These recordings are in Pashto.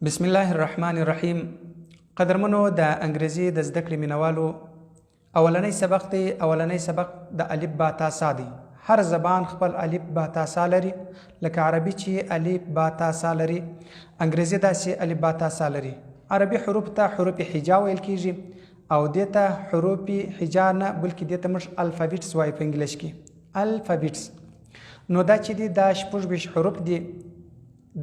بسم الله الرحمن الرحیم. قدرمنو د انګریزي د زده کړې مینوالو، اولنی سبق دی. اولنی سبق د الف با تا سا دی. هر زبان خپل الف با تا سا لري، لکه عربي چې الف با تا سا لري، انګریزي داسې الف با تا سا لري. عربي حروف ته حروف هجا ویل کیږي او دې ته حروف هجا نه بلکې دې ته موږ الفابیټس وایو په انګلیش کې. الفابیټس نو دا چې دي دا شپږ حروف دي.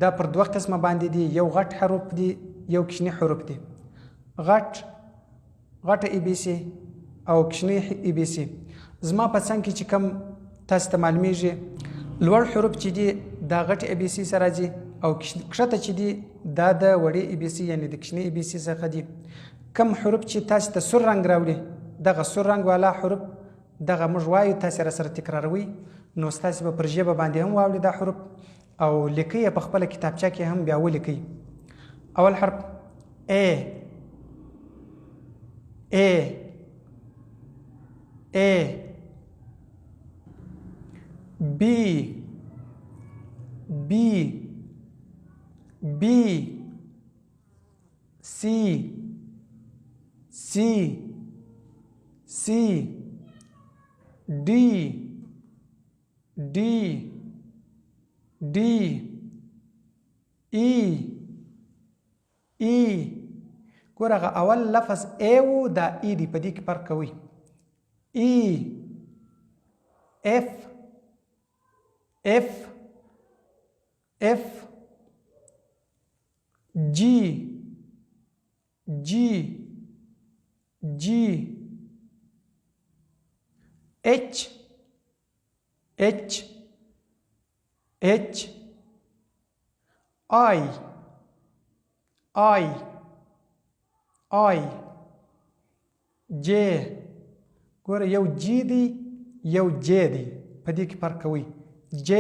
دا پر دوه قسمه باندې دي، یو غټ حروف دي، یو کشنی حروف دي. غټ ای بی سی او کشنی ای بی سی. زما په څنګ کې چې کوم تاسو ته معلومیږي لوړ حروف چې دي دا غټ ای بی سی سره راځي او کښته چې دي دا د وړې ای بی سی یعنی د کشنی ای بی سی څخه دي. کم حروف چې تاسو ته سور رنګ راوړي دغه سور رنګ والا حروف دغه موږ وایو، تاسو را سره تکراروي نو تاسو به پر ژبه باندې هم واورئ دا حروف او لیکي په خپل کتابچه کې هم بیا ولیکي. اول حرف A A A B B B C C C D D D E E ګوره اول لفظ A و دا E دی، په دې کې فرق کوي. E F F F G G G H H H I J ګوره یو جی دی یو جی دی، په دې کې فرق کوي. J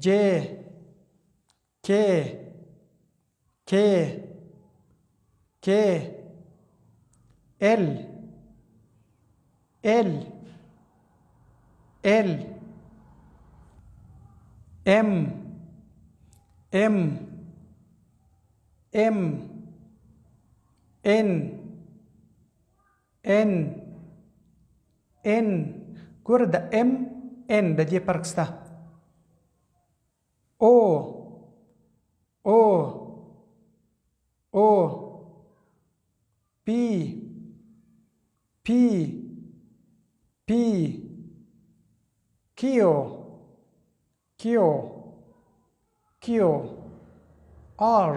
J K K K L L L M M M N N N ګوره د M N د دې فرق شته. O O O P P P Q Q Q R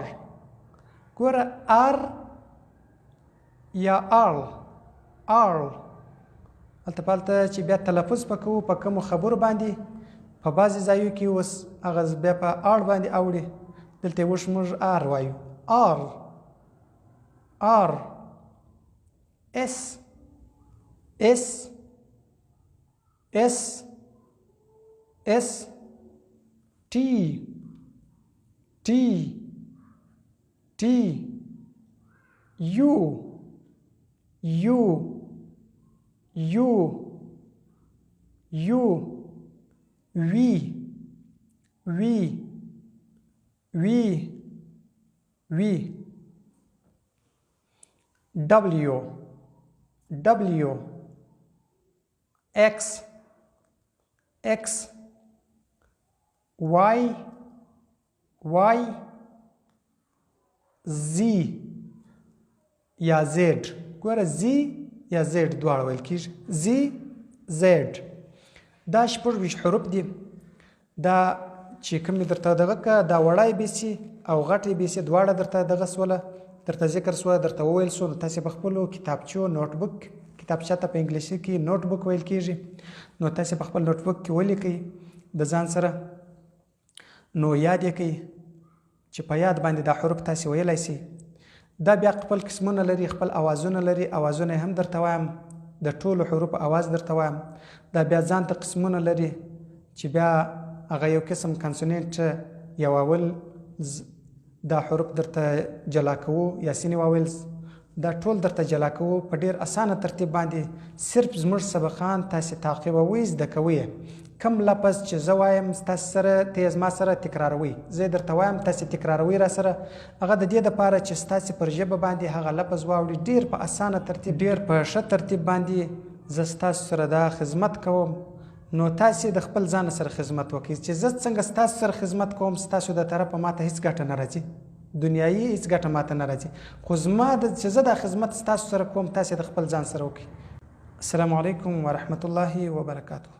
ګوره R یا R هلته پالته چې بیا تلفظ پکوو په کومو خبرو باندې په بعضې ځایو کې اوس هغه بیا په R باندې اوړي، دلته اوس موږ R وایو. R R S S S S T T T U U U U V V V V W W X X Y Y Z یا Z ګوره Z یا Z دواړه ویل کېږي. Z Z دا شپږ حروف دي. دا چې کوم درته دغه که دا وړای بي سي او غټې بي سي دواړه درته دغه سوله درته ذکر سوه درته وویل سو. تاسې په خپلو کتابچو نوټبوک کتابچه ته په انګلیسي کې نوټبوک ویل کېږي نو تاسې په خپل نوټبوک کې ولیکئ د ځان سره نو یاد یې کړئ چې په یاد باندې دا حروف تاسې ویلی سي. دا بیا خپل قسمونه لري، خپل اوازونه لري، اوازونه هم درته وایم، د ټولو حروف اواز درته وایم. دا بیا ځان ته قسمونه لري چې بیا هغه یو قسم کنسونینټ یو اول دا حروف درته جلا کوو یا سینې واولز دا ټول درته جلا کوو په ډیر اسانه ترتیب باندې. صرف زموږ سبقان تاسې تعقیبوئ، زده کوئ. کم لفظ چې زه وایم ستاسو سره ته زما سره تکراروئ، زه درته وایم تاسې تکراروئ را سره. هغه د دې دپاره چې ستاسې پر ژبه باندې هغه لفظ واوړي، ډېر په اسانه ترتیب، ډېر په ښه ترتیب باندې زه ستاسو سره دا خدمت کوم. نو تاسې د خپل ځان سره خدمت وکړئ چې زه څنګه ستاسو سره خدمت کوم، ستاسو د طرفه ماته هیڅ ګټه نه راځي، دنیایي هیڅ ګټه ماته نه راځي، خو زما چې زه دا خدمت ستاسو سره کوم تاسې د خپل ځان سره وکړئ. السلام علیکم ورحمة الله وبرکاته.